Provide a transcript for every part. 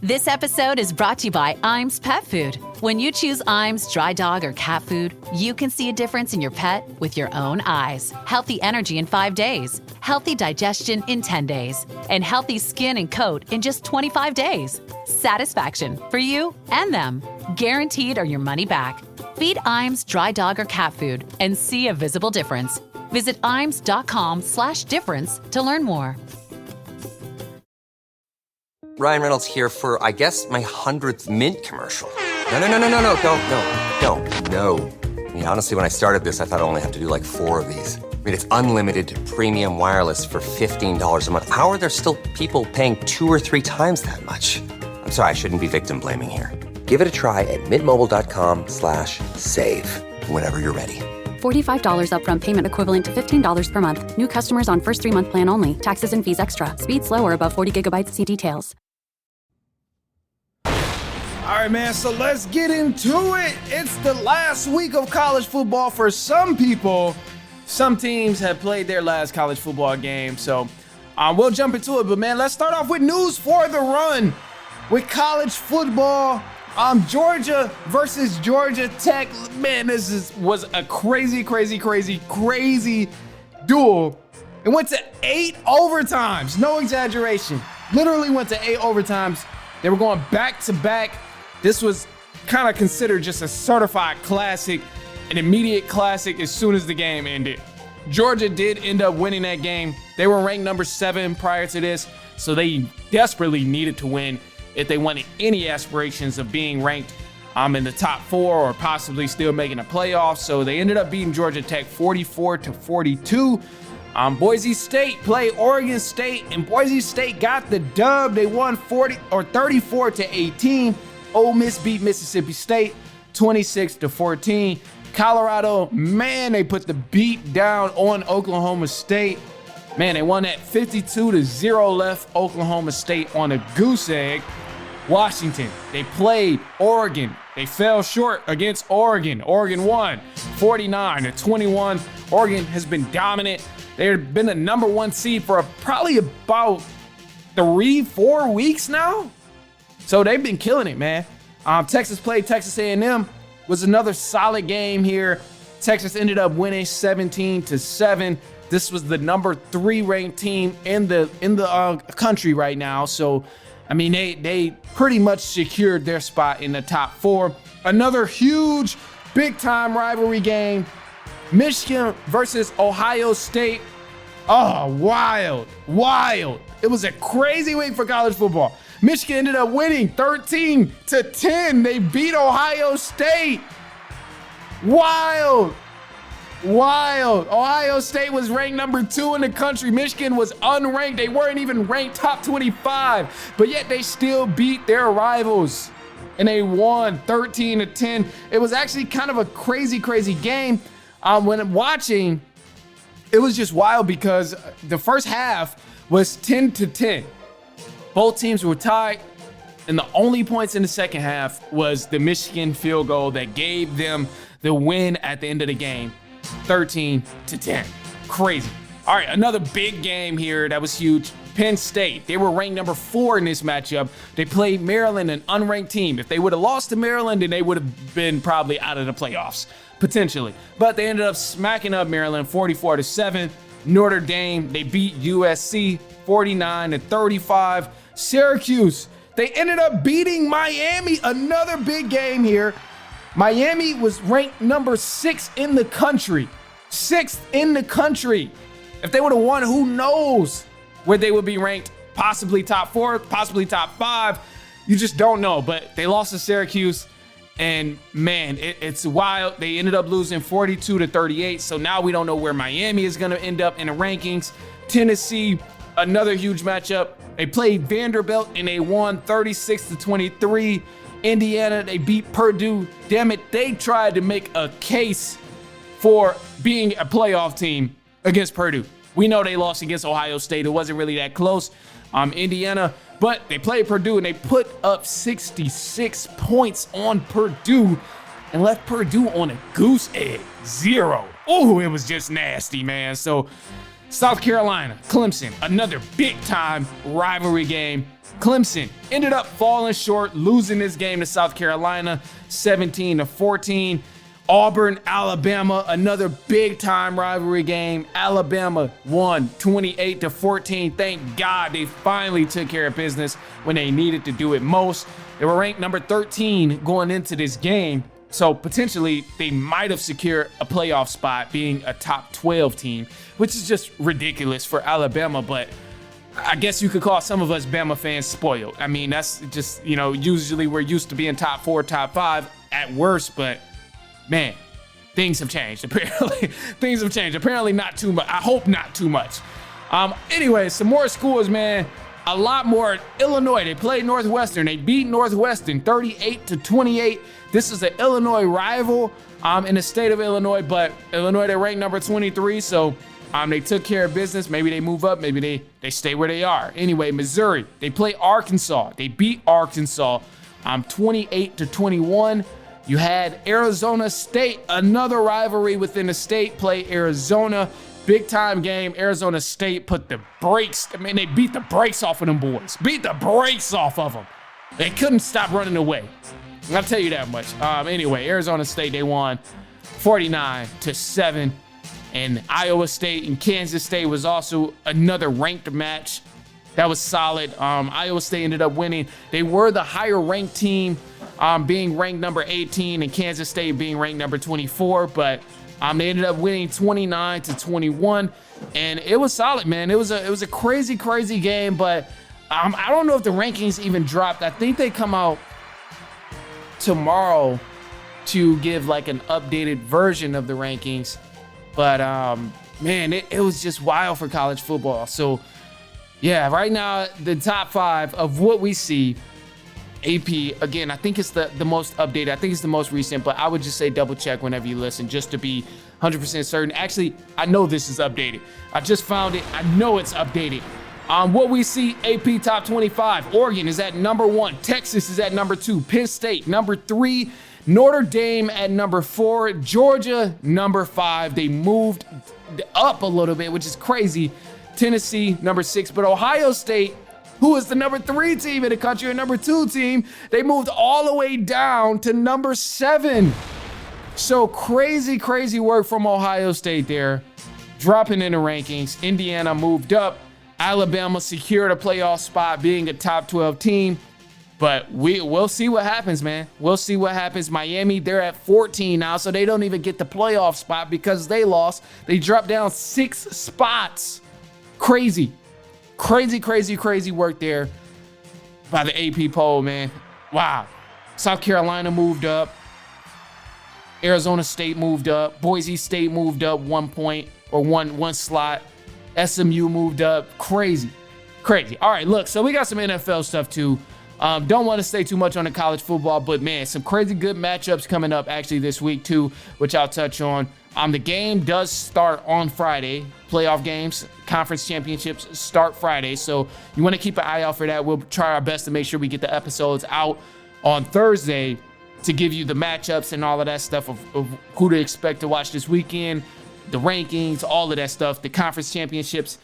This episode is brought to you by Iams Pet Food. When you choose Iams dry dog or cat food, you can see a difference in your pet with your own eyes. Healthy energy in 5 days, healthy digestion in 10 days, and healthy skin and coat in just 25 days. Satisfaction for you and them. Guaranteed or your money back. Feed Iams dry dog or cat food and see a visible difference. Visit iams.com/difference to learn more. Ryan Reynolds here for, I guess, my 100th Mint commercial. No, don't. I mean, honestly, when I started this, I thought I only have to do like 4 of these. I mean, it's unlimited premium wireless for $15 a month. How are there still people paying 2 or 3 times that much? I'm sorry, I shouldn't be victim blaming here. Give it a try at mintmobile.com/save. Whenever you're ready. $45 upfront payment equivalent to $15 per month. New customers on first 3-month plan only. Taxes and fees extra. Speed slower above 40 gigabytes. See details. All right, man, so let's get into it. It's the last week of college football for some people. Some teams have played their last college football game, so we'll jump into it. But, man, let's start off with news for the run with college football. Georgia versus Georgia Tech. Man, was a crazy duel. It went to 8 overtimes. No exaggeration. Literally went to 8 overtimes. They were going back to back. This was kind of considered just a certified classic, an immediate classic as soon as the game ended. Georgia did end up winning that game. They were ranked number 7 prior to this, so they desperately needed to win if they wanted any aspirations of being ranked in the top 4 or possibly still making a playoff. So they ended up beating Georgia Tech 44-42. Boise State played Oregon State, and Boise State got the dub. They won 34-18. Ole Miss beat Mississippi State 26-14. Colorado, man, they put the beat down on Oklahoma State. Man, they won that 52-0 left Oklahoma State on a goose egg. Washington, they played Oregon. They fell short against Oregon. Oregon won 49-21. Oregon has been dominant. They've been the number 1 seed for probably about 3-4 weeks now. So they've been killing it, man. Texas played Texas A&M. Was another solid game here. Texas ended up winning 17-7. This was the number 3 ranked team in the country right now. So, I mean, they pretty much secured their spot in the top 4. Another huge, big-time rivalry game. Michigan versus Ohio State. Oh, wild. It was a crazy week for college football. Michigan ended up winning 13-10. They beat Ohio State. Wild. Ohio State was ranked number 2 in the country. Michigan was unranked. They weren't even ranked top 25, but yet they still beat their rivals, and they won 13-10. It was actually kind of a crazy game. When watching, it was just wild because the first half was 10-10. Both teams were tied, and the only points in the second half was the Michigan field goal that gave them the win at the end of the game, 13-10. Crazy. All right, another big game here that was huge. Penn State, they were ranked number 4 in this matchup. They played Maryland, an unranked team. If they would have lost to Maryland, then they would have been probably out of the playoffs, potentially. But they ended up smacking up Maryland 44-7. Notre Dame, they beat USC 49-35. Syracuse, they ended up beating Miami. Another big game here. Miami was ranked number 6 in the country. 6th in the country. If they would have won, who knows where they would be ranked? Possibly top 4, possibly top 5. You just don't know. But they lost to Syracuse, and man, it's wild. They ended up losing 42-38. So now we don't know where Miami is going to end up in the rankings. Tennessee, another huge matchup. They played Vanderbilt, and they won 36-23. Indiana, they beat Purdue. Damn it, they tried to make a case for being a playoff team against Purdue. We know they lost against Ohio State. It wasn't really that close. Indiana, but they played Purdue, and they put up 66 points on Purdue and left Purdue on a goose egg, 0. Oh, it was just nasty, man. So South Carolina, Clemson, another big-time rivalry game. Clemson ended up falling short, losing this game to South Carolina, 17-14. Auburn, Alabama, another big-time rivalry game. Alabama won 28-14. Thank God they finally took care of business when they needed to do it most. They were ranked number 13 going into this game, so potentially they might have secured a playoff spot being a top 12 team, which is just ridiculous for Alabama, but I guess you could call some of us Bama fans spoiled. I mean, that's just, usually we're used to being top 4, top 5 at worst, but man, things have changed. Apparently, things have changed. Apparently not too much. I hope not too much. Anyway, some more schools, man. A lot more. Illinois, they played Northwestern. They beat Northwestern 38-28. This is an Illinois rival in the state of Illinois, but Illinois, they're ranked number 23, so they took care of business. Maybe they move up. Maybe they stay where they are. Anyway, Missouri, they play Arkansas. They beat Arkansas 28-21. You had Arizona State, another rivalry within the state, play Arizona. Big time game. Arizona State put the brakes. I mean, they beat the brakes off of them boys. Beat the brakes off of them. They couldn't stop running away. I'll tell you that much. Anyway, Arizona State, they won 49-7. And Iowa State and Kansas State was also another ranked match. That was solid. Iowa State ended up winning. They were the higher ranked team, being ranked number 18, and Kansas State being ranked number 24. But they ended up winning 29-21, and it was solid, man. It was a crazy game. But I don't know if the rankings even dropped. I think they come out tomorrow to give like an updated version of the rankings. But man, it was just wild for college football. So yeah, right now the top 5 of what we see. AP, again, I think it's the most updated. I think it's the most recent, but I would just say double check whenever you listen just to be 100% certain. Actually, I know this is updated. I just found it. I know it's updated. What we see, AP top 25. Oregon is at number 1. Texas is at number 2. Penn State, number 3. Notre Dame at number 4. Georgia, number 5. They moved up a little bit, which is crazy. Tennessee, number 6. But Ohio State, who is the number 3 team in the country, and number 2 team, they moved all the way down to number 7. So crazy work from Ohio State there, dropping in the rankings. Indiana moved up. Alabama secured a playoff spot, being a top 12 team. But we'll see what happens, man. We'll see what happens. Miami, they're at 14 now, so they don't even get the playoff spot because they lost. They dropped down 6 spots. Crazy work there by the AP poll, man. Wow. South Carolina moved up. Arizona State moved up. Boise State moved up 1 point or one slot. SMU moved up. Crazy. All right, look, so we got some NFL stuff too. Don't want to stay too much on the college football, but man, some crazy good matchups coming up actually this week too, which I'll touch on. The game does start on Friday. Playoff games, conference championships start Friday, so you want to keep an eye out for that. We'll try our best to make sure we get the episodes out on Thursday to give you the matchups and all of that stuff of who to expect to watch this weekend, the rankings, all of that stuff, the conference championships,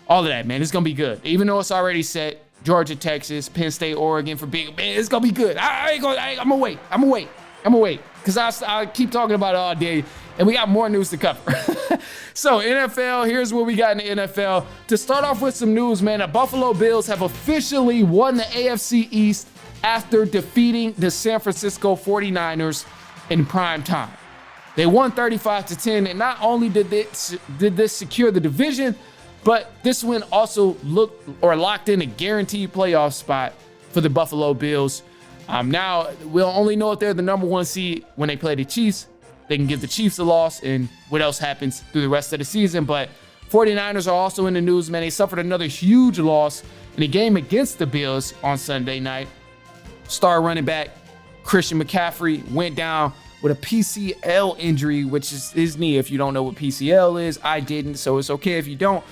all of that, man. It's going to be good. Even though it's already set, Georgia, Texas, Penn State, Oregon for big, man, it's going to be good. I'm going to wait because I keep talking about it all day, and we got more news to cover. So NFL, here's what we got in the NFL. To start off with some news, man, the Buffalo Bills have officially won the AFC East after defeating the San Francisco 49ers in prime time. They won 35-10, and not only did this secure the division, but this win also locked in a guaranteed playoff spot for the Buffalo Bills. Now, we'll only know if they're the number 1 seed when they play the Chiefs. They can give the Chiefs a loss, and what else happens through the rest of the season. But 49ers are also in the news, man. They suffered another huge loss in a game against the Bills on Sunday night. Star running back Christian McCaffrey went down with a PCL injury, which is his knee. If you don't know what PCL is, I didn't, so it's okay if you don't.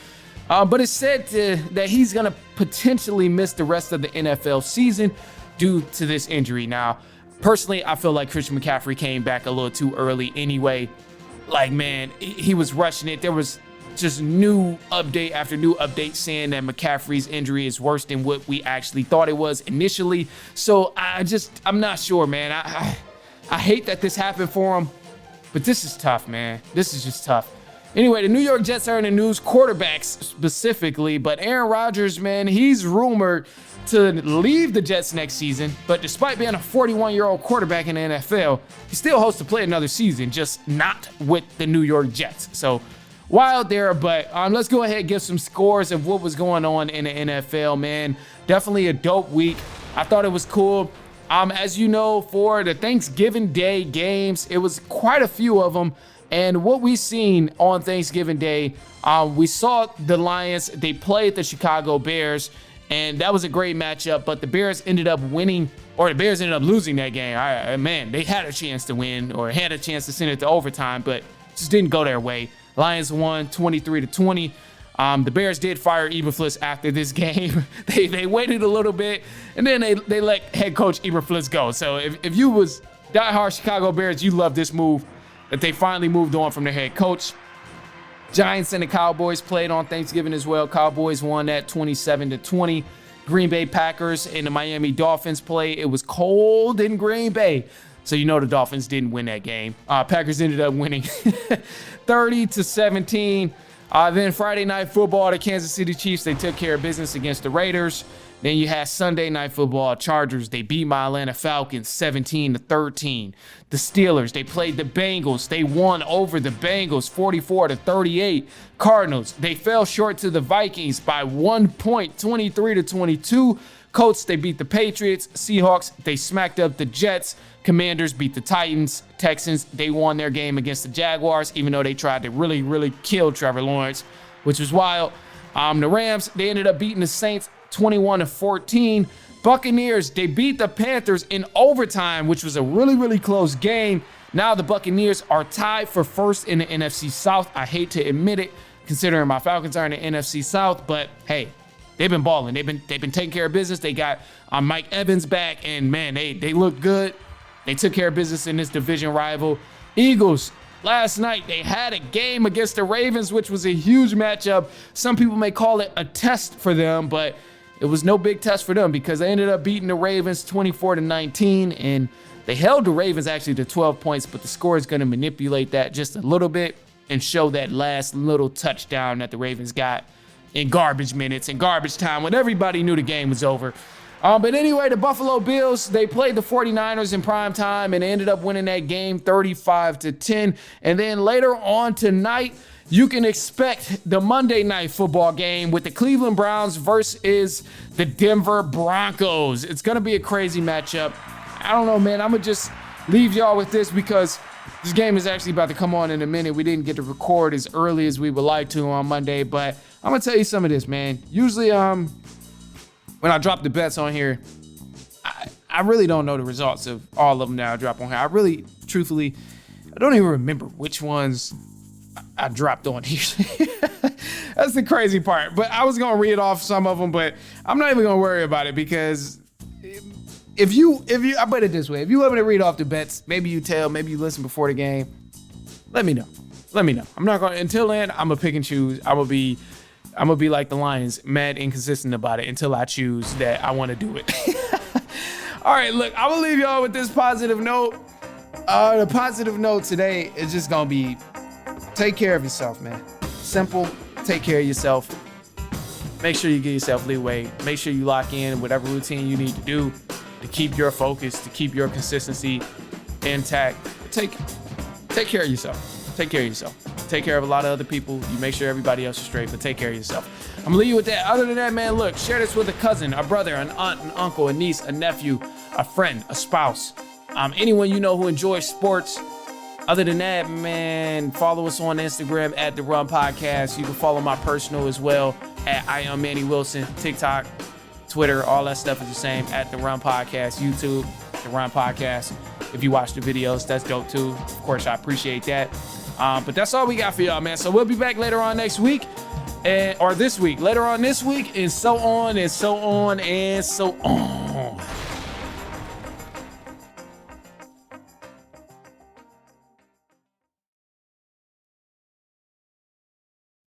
But it's said that he's going to potentially miss the rest of the NFL season due to this injury. Now, personally, I feel like Christian McCaffrey came back a little too early anyway. Like, man, he was rushing it. There was just new update after new update saying that McCaffrey's injury is worse than what we actually thought it was initially. So I'm not sure, man. I hate that this happened for him, but this is tough, man. This is just tough. Anyway, the New York Jets are in the news, quarterbacks specifically, but Aaron Rodgers, man, he's rumored to leave the Jets next season, but despite being a 41-year-old quarterback in the NFL, he still hopes to play another season, just not with the New York Jets. So wild there, but let's go ahead and give some scores of what was going on in the NFL, man. Definitely a dope week. I thought it was cool. As you know, for the Thanksgiving Day games, it was quite a few of them. And what we seen on Thanksgiving Day, we saw the Lions, they played the Chicago Bears, and that was a great matchup, but the Bears ended up winning, or the Bears ended up losing that game. Man, they had a chance to win, or had a chance to send it to overtime, but just didn't go their way. Lions won 23-20. The Bears did fire Eberflus after this game. They waited a little bit, and then they let head coach Eberflus go. So if you was diehard Chicago Bears, you love this move, that they finally moved on from their head coach. Giants and the Cowboys played on Thanksgiving as well. Cowboys won that 27-20. Green Bay Packers and the Miami Dolphins played. It was cold in Green Bay, so you know the Dolphins didn't win that game. Packers ended up winning 30-17. Then Friday Night Football, the Kansas City Chiefs, they took care of business against the Raiders. Then you had Sunday Night Football, Chargers, they beat my Atlanta Falcons 17-13. The Steelers, they played the Bengals. They won over the Bengals 44-38. Cardinals, they fell short to the Vikings by 1 point, 23-22. Colts, they beat the Patriots. Seahawks, they smacked up the Jets. Commanders beat the Titans. Texans, they won their game against the Jaguars, even though they tried to really, really kill Trevor Lawrence, which was wild. The Rams, they ended up beating the Saints 21-14. Buccaneers, they beat the Panthers in overtime, which was a really, really close game. Now the Buccaneers are tied for first in the NFC South. I hate to admit it, considering my Falcons are in the NFC South, but hey, they've been balling. They've been taking care of business. They got Mike Evans back, and man, they look good. They took care of business in this division rival. Eagles, last night, they had a game against the Ravens, which was a huge matchup. Some people may call it a test for them, but it was no big test for them because they ended up beating the Ravens 24-19, and they held the Ravens actually to 12 points, but the score is going to manipulate that just a little bit and show that last little touchdown that the Ravens got in garbage minutes and garbage time when everybody knew the game was over. But anyway, the Buffalo Bills, they played the 49ers in prime time and they ended up winning that game 35-10. And then later on tonight, you can expect the Monday Night Football game with the Cleveland Browns versus the Denver Broncos. It's going to be a crazy matchup. I don't know, man. I'm going to just leave y'all with this because this game is actually about to come on in a minute. We didn't get to record as early as we would like to on Monday, but I'm going to tell you some of this, man. Usually, when I drop the bets on here, I really don't know the results of all of them that I drop on here. I really, truthfully, I don't even remember which ones I dropped on here. That's the crazy part. But I was going to read off some of them, but I'm not even going to worry about it because if you, I put it this way, if you want me to read off the bets, maybe you maybe you listen before the game, let me know. I'm not going to, until then, I'm going to pick and choose. I'm going to be like the Lions, mad inconsistent about it until I choose that I want to do it. All right, look, I'm going to leave y'all with this positive note. The positive note today is just going to be take care of yourself, man. Simple, take care of yourself. Make sure you give yourself leeway. Make sure you lock in whatever routine you need to do to keep your focus, to keep your consistency intact. Take care of yourself. Take care of yourself. Take care of a lot of other people. You make sure everybody else is straight, but take care of yourself. I'm gonna leave you with that. Other than that, man, look, share this with a cousin, a brother, an aunt, an uncle, a niece, a nephew, a friend, a spouse, anyone you know who enjoys sports. Other than that, man, follow us on Instagram at The Run Podcast. You can follow my personal as well at I am Manny Wilson, TikTok, Twitter, all that stuff is the same at The Run Podcast, YouTube, The Run Podcast. If you watch the videos, that's dope too. Of course, I appreciate that. But that's all we got for y'all, man. So we'll be back later on next week or this week, later on this week, and so on and so on and so on.